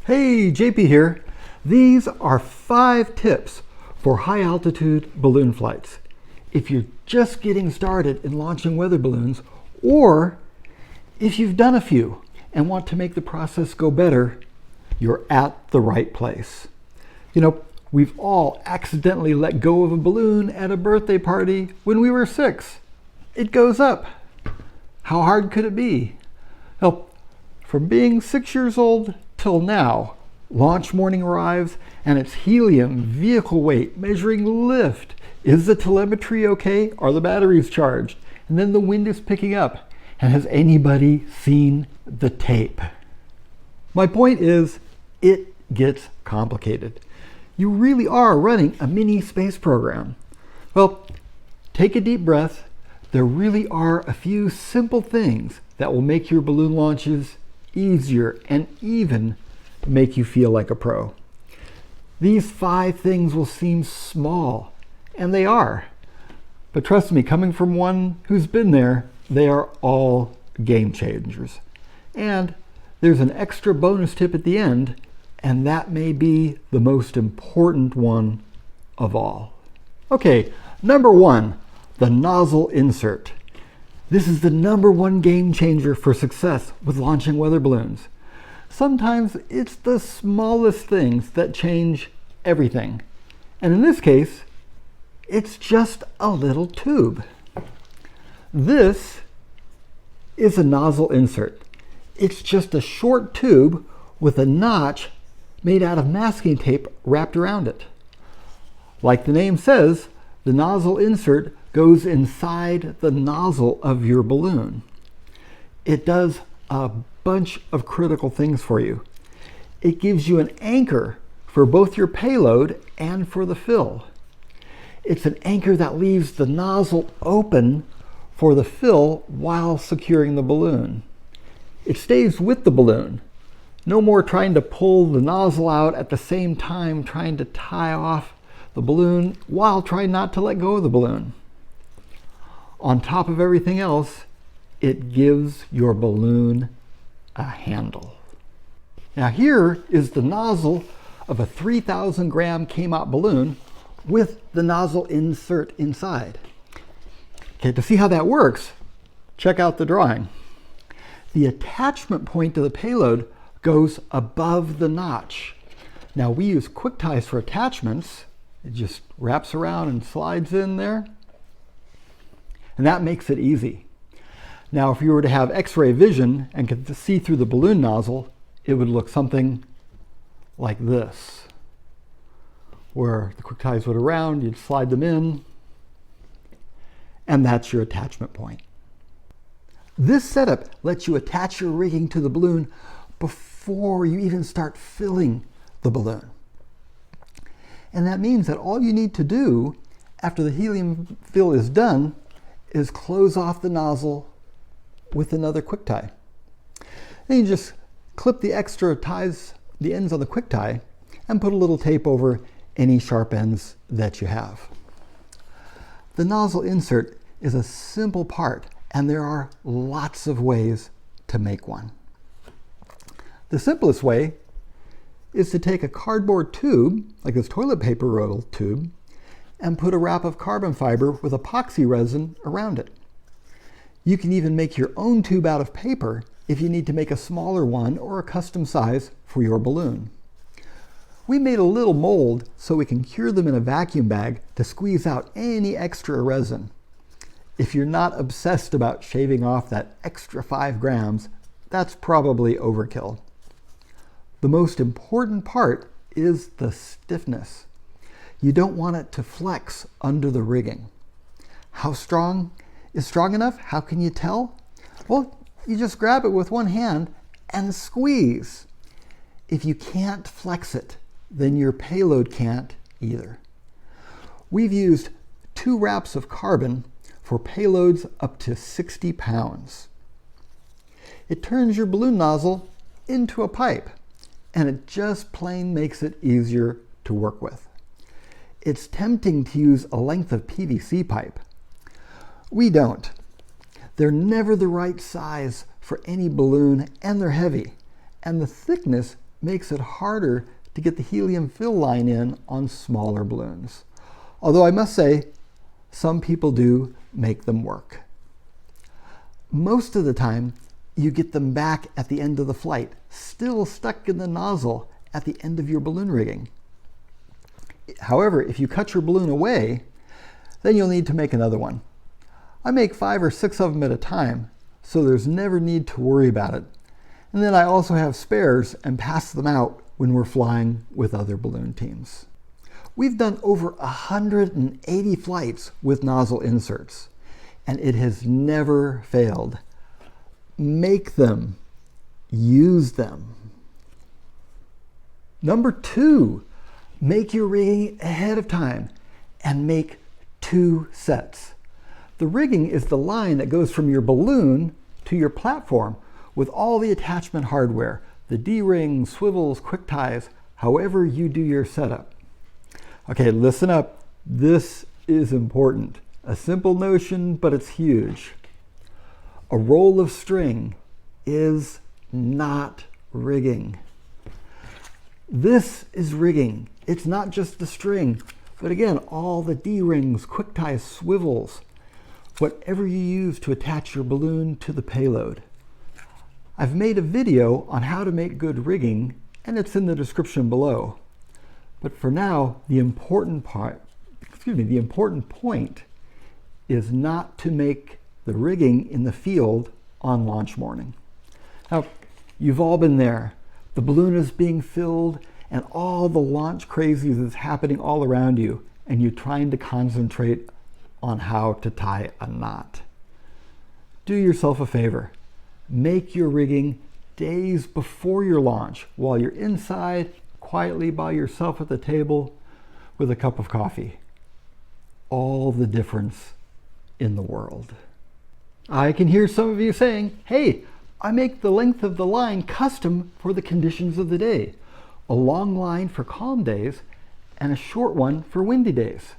Hey, JP here. These are 5 tips for high altitude balloon flights. If you're just getting started in launching weather balloons, or if you've done a few and want to make the process go better, you're at the right place. You know, we've all accidentally let go of a balloon at a birthday party when we were 6. It goes up. How hard could it be? Well, from being 6 years old till now, launch morning arrives and it's helium, vehicle weight, measuring lift. Is the telemetry okay? Are the batteries charged? And then the wind is picking up. And has anybody seen the tape? My point is, it gets complicated. You really are running a mini space program. Well, take a deep breath. There really are a few simple things that will make your balloon launches easier and even make you feel like a pro. These 5 things will seem small, and they are. But trust me, coming from one who's been there, they are all game changers. And there's an extra bonus tip at the end, and that may be the most important one of all. Okay, number 1, the nozzle insert. This is the number 1 game changer for success with launching weather balloons. Sometimes it's the smallest things that change everything. And in this case, it's just a little tube. This is a nozzle insert. It's just a short tube with a notch made out of masking tape wrapped around it. Like the name says, the nozzle insert goes inside the nozzle of your balloon. It does a bunch of critical things for you. It gives you an anchor for both your payload and for the fill. It's an anchor that leaves the nozzle open for the fill while securing the balloon. It stays with the balloon. No more trying to pull the nozzle out at the same time trying to tie off the balloon while trying not to let go of the balloon. On top of everything else, it gives your balloon a handle. Now here is the nozzle of a 3,000 gram K-Mott balloon with the nozzle insert inside. Okay, to see how that works, check out the drawing. The attachment point to the payload goes above the notch. Now we use quick ties for attachments. It just wraps around and slides in there. And that makes it easy. Now, if you were to have X-ray vision and could see through the balloon nozzle, it would look something like this, where the quick ties would around, you'd slide them in, and that's your attachment point. This setup lets you attach your rigging to the balloon before you even start filling the balloon. And that means that all you need to do after the helium fill is done is close off the nozzle with another quick tie. Then you just clip the extra ties, the ends on the quick tie, and put a little tape over any sharp ends that you have. The nozzle insert is a simple part, and there are lots of ways to make one. The simplest way is to take a cardboard tube, like this toilet paper roll tube, and put a wrap of carbon fiber with epoxy resin around it. You can even make your own tube out of paper if you need to make a smaller one or a custom size for your balloon. We made a little mold so we can cure them in a vacuum bag to squeeze out any extra resin. If you're not obsessed about shaving off that extra 5 grams, that's probably overkill. The most important part is the stiffness. You don't want it to flex under the rigging. How strong is strong enough? How can you tell? Well, you just grab it with one hand and squeeze. If you can't flex it, then your payload can't either. We've used 2 wraps of carbon for payloads up to 60 pounds. It turns your balloon nozzle into a pipe, and it just plain makes it easier to work with. It's tempting to use a length of PVC pipe. We don't. They're never the right size for any balloon, and they're heavy. And the thickness makes it harder to get the helium fill line in on smaller balloons. Although I must say, some people do make them work. Most of the time, you get them back at the end of the flight, still stuck in the nozzle at the end of your balloon rigging. However, if you cut your balloon away, then you'll need to make another one. I make 5 or 6 of them at a time, so there's never need to worry about it. And then I also have spares and pass them out when we're flying with other balloon teams. We've done over 180 flights with nozzle inserts, and it has never failed. Make them. Use them. Number 2, make your rigging ahead of time and make 2 sets. The rigging is the line that goes from your balloon to your platform with all the attachment hardware, the D-rings, swivels, quick ties, however you do your setup. Okay, listen up. This is important. A simple notion, but it's huge. A roll of string is not rigging. This is rigging. It's not just the string, but again, all the D-rings, quick ties, swivels, whatever you use to attach your balloon to the payload. I've made a video on how to make good rigging, and it's in the description below. But for now, the important point is not to make the rigging in the field on launch morning. Now, you've all been there. The balloon is being filled and all the launch crazies is happening all around you, and you're trying to concentrate on how to tie a knot. Do yourself a favor. Make your rigging days before your launch while you're inside quietly by yourself at the table with a cup of coffee. All the difference in the world. I can hear some of you saying, hey, I make the length of the line custom for the conditions of the day. A long line for calm days and a short one for windy days.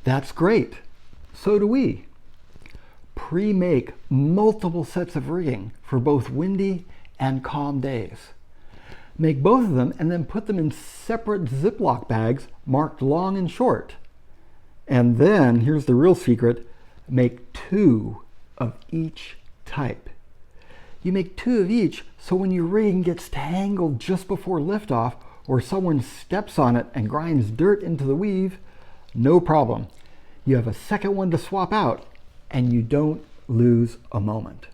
That's great. So do we. Pre-make multiple sets of rigging for both windy and calm days. Make both of them and then put them in separate Ziploc bags marked long and short. And then, here's the real secret, make 2 of each type. You make 2 of each so when your rigging gets tangled just before liftoff or someone steps on it and grinds dirt into the weave, no problem. You have a second one to swap out and you don't lose a moment.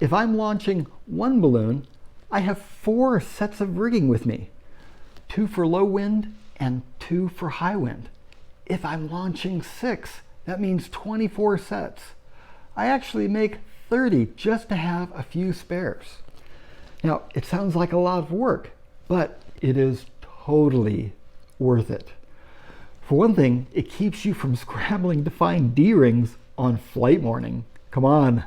If I'm launching one balloon, I have 4 sets of rigging with me, 2 for low wind and 2 for high wind. If I'm launching 6, that means 24 sets. I actually make 30 just to have a few spares. Now, it sounds like a lot of work, but it is totally worth it. For one thing, it keeps you from scrambling to find D-rings on flight morning. Come on,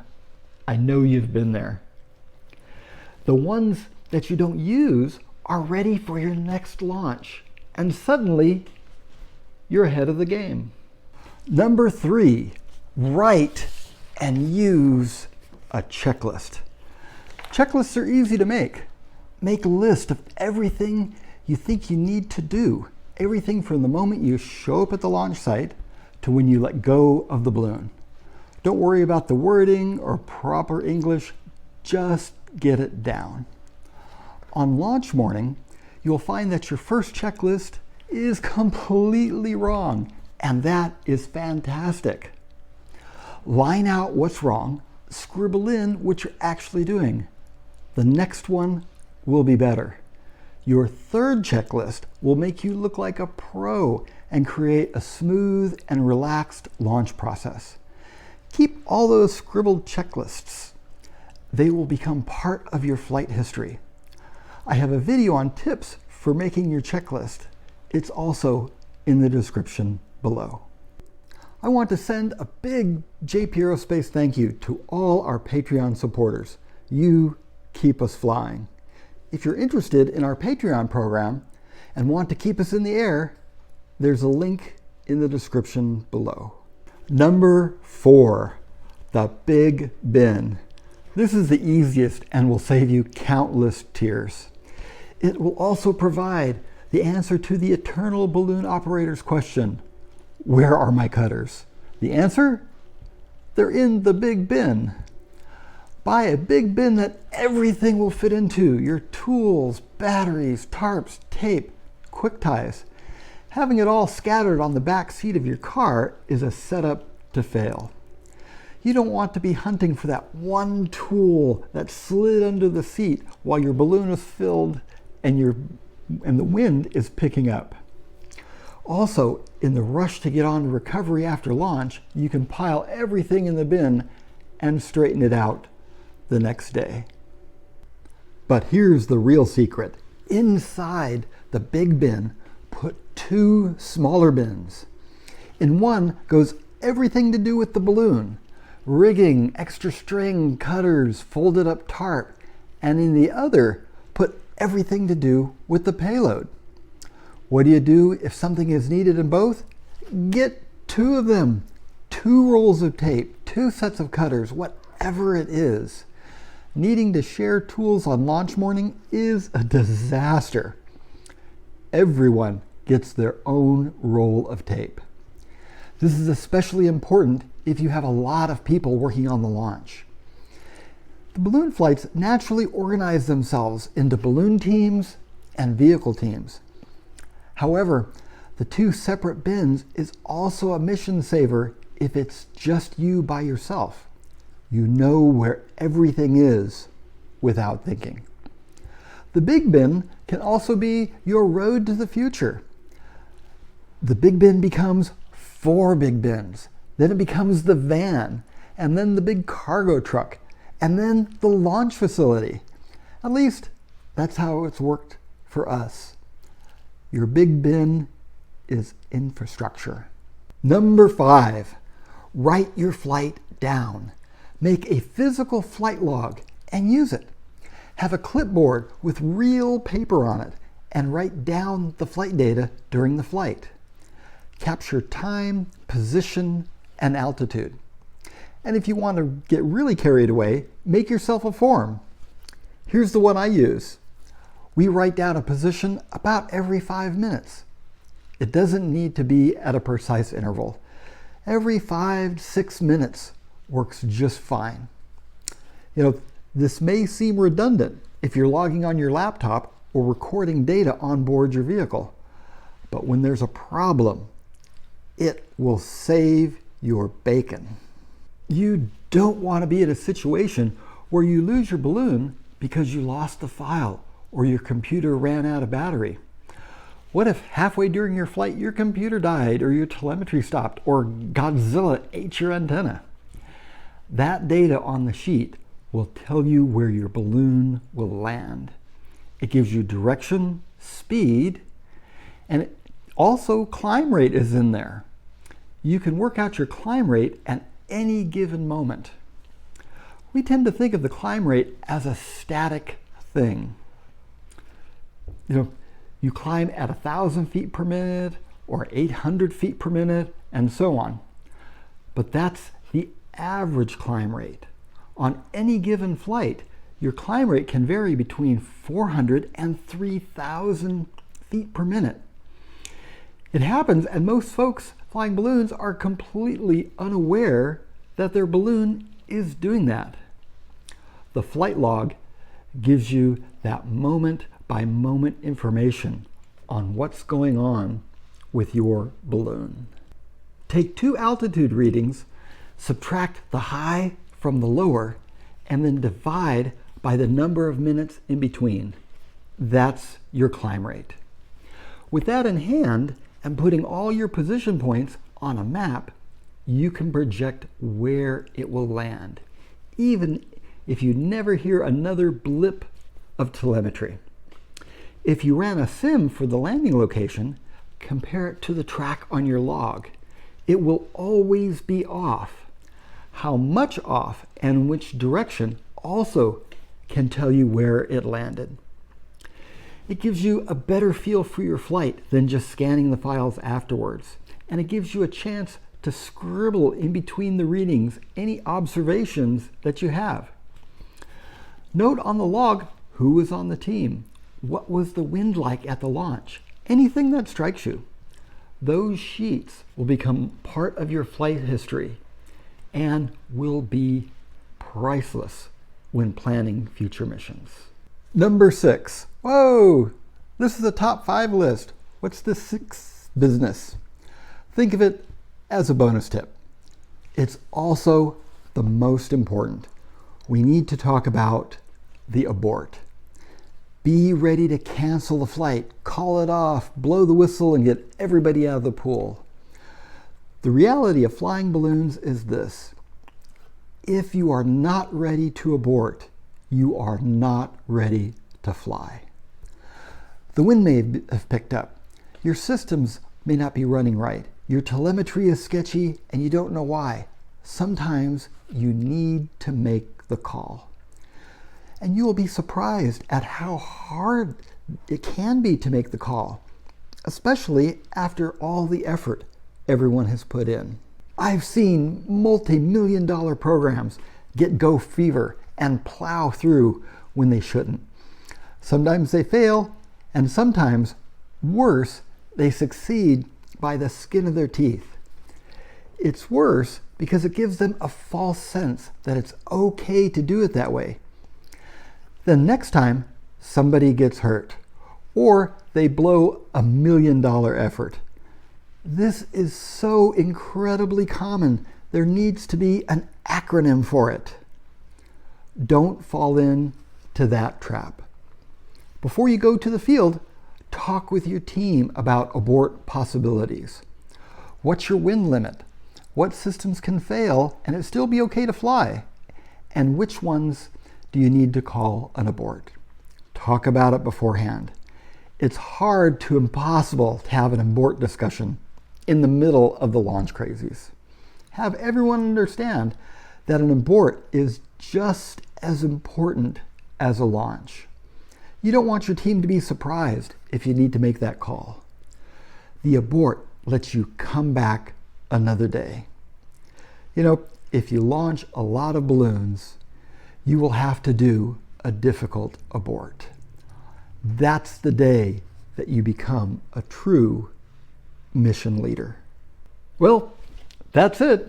I know you've been there. The ones that you don't use are ready for your next launch, and suddenly you're ahead of the game. Number 3, write and use a checklist. Checklists are easy to make. Make a list of everything you think you need to do. Everything from the moment you show up at the launch site to when you let go of the balloon. Don't worry about the wording or proper English, just get it down. On launch morning, you'll find that your first checklist is completely wrong, and that is fantastic. Line out what's wrong, scribble in what you're actually doing. The next one will be better. Your third checklist will make you look like a pro and create a smooth and relaxed launch process. Keep all those scribbled checklists. They will become part of your flight history. I have a video on tips for making your checklist. It's also in the description below. I want to send a big JP Aerospace thank you to all our Patreon supporters. You keep us flying. If you're interested in our Patreon program and want to keep us in the air, there's a link in the description below. Number 4, the big bin. This is the easiest and will save you countless tears. It will also provide the answer to the eternal balloon operator's question, where are my cutters? The answer? They're in the big bin. Buy a big bin that everything will fit into, your tools, batteries, tarps, tape, quick ties. Having it all scattered on the back seat of your car is a setup to fail. You don't want to be hunting for that one tool that slid under the seat while your balloon is filled and the wind is picking up. Also, in the rush to get on to recovery after launch, you can pile everything in the bin and straighten it out the next day. But here's the real secret. Inside the big bin, put 2 smaller bins. In one goes everything to do with the balloon, rigging, extra string, cutters, folded up tarp, and in the other, put everything to do with the payload. What do you do if something is needed in both? Get 2 of them, 2 rolls of tape, 2 sets of cutters, whatever it is. Needing to share tools on launch morning is a disaster. Everyone gets their own roll of tape. This is especially important if you have a lot of people working on the launch. The balloon flights naturally organize themselves into balloon teams and vehicle teams. However, the 2 separate bins is also a mission saver if it's just you by yourself. You know where everything is without thinking. The big bin can also be your road to the future. The big bin becomes 4 big bins. Then it becomes the van, and then the big cargo truck, and then the launch facility. At least that's how it's worked for us. Your big bin is infrastructure. Number 5, write your flight down. Make a physical flight log and use it. Have a clipboard with real paper on it and write down the flight data during the flight. Capture time, position, and altitude. And if you want to get really carried away, make yourself a form. Here's the one I use. We write down a position about every 5 minutes. It doesn't need to be at a precise interval. Every 5 to 6 minutes works just fine. This may seem redundant if you're logging on your laptop or recording data on board your vehicle. But when there's a problem, it will save your bacon. You don't want to be in a situation where you lose your balloon because you lost the file or your computer ran out of battery. What if halfway during your flight your computer died or your telemetry stopped or Godzilla ate your antenna? That data on the sheet will tell you where your balloon will land. It gives you direction, speed, and also climb rate is in there. You can work out your climb rate at any given moment. We tend to think of the climb rate as a static thing. You climb at 1,000 feet per minute or 800 feet per minute and so on. But that's the average climb rate. On any given flight, your climb rate can vary between 400 and 3,000 feet per minute. It happens, and most folks flying balloons are completely unaware that their balloon is doing that. The flight log gives you that moment-by-moment information on what's going on with your balloon. Take 2 altitude readings, subtract the high from the lower, and then divide by the number of minutes in between. That's your climb rate. With that in hand, and putting all your position points on a map, you can project where it will land, even if you never hear another blip of telemetry. If you ran a sim for the landing location, compare it to the track on your log. It will always be off. How much off and which direction also can tell you where it landed. It gives you a better feel for your flight than just scanning the files afterwards. And it gives you a chance to scribble in between the readings any observations that you have. Note on the log who was on the team, What was the wind like at the launch? Anything that strikes you. Those sheets will become part of your flight history and will be priceless when planning future missions. Number 6. Whoa! This is a top 5 list. What's the 6th business? Think of it as a bonus tip. It's also the most important. We need to talk about the abort. Be ready to cancel the flight, call it off, blow the whistle, and get everybody out of the pool. The reality of flying balloons is this. If you are not ready to abort, you are not ready to fly. The wind may have picked up. Your systems may not be running right. Your telemetry is sketchy and you don't know why. Sometimes you need to make the call. And you will be surprised at how hard it can be to make the call, especially after all the effort everyone has put in. I've seen multi-million-dollar programs get go fever and plow through when they shouldn't. Sometimes they fail, and sometimes, worse, they succeed by the skin of their teeth. It's worse because it gives them a false sense that it's okay to do it that way. Then next time, somebody gets hurt, or they blow $1 million effort. This is so incredibly common. There needs to be an acronym for it. Don't fall into that trap. Before you go to the field, talk with your team about abort possibilities. What's your wind limit? What systems can fail and it still be okay to fly? And which ones do you need to call an abort? Talk about it beforehand. It's hard to impossible to have an abort discussion in the middle of the launch crazies. Have everyone understand that an abort is just as important as a launch. You don't want your team to be surprised if you need to make that call. The abort lets you come back another day. You know, if you launch a lot of balloons, you will have to do a difficult abort. That's the day that you become a true mission leader. Well, that's it.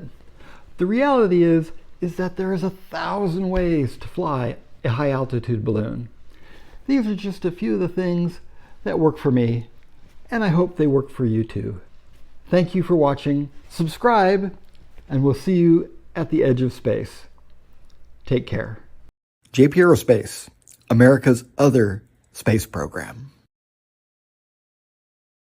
The reality is that there is 1,000 ways to fly a high altitude balloon. These are just a few of the things that work for me, and I hope they work for you too. Thank you for watching. Subscribe, and we'll see you at the edge of space. Take care. JP Aerospace, America's other space program.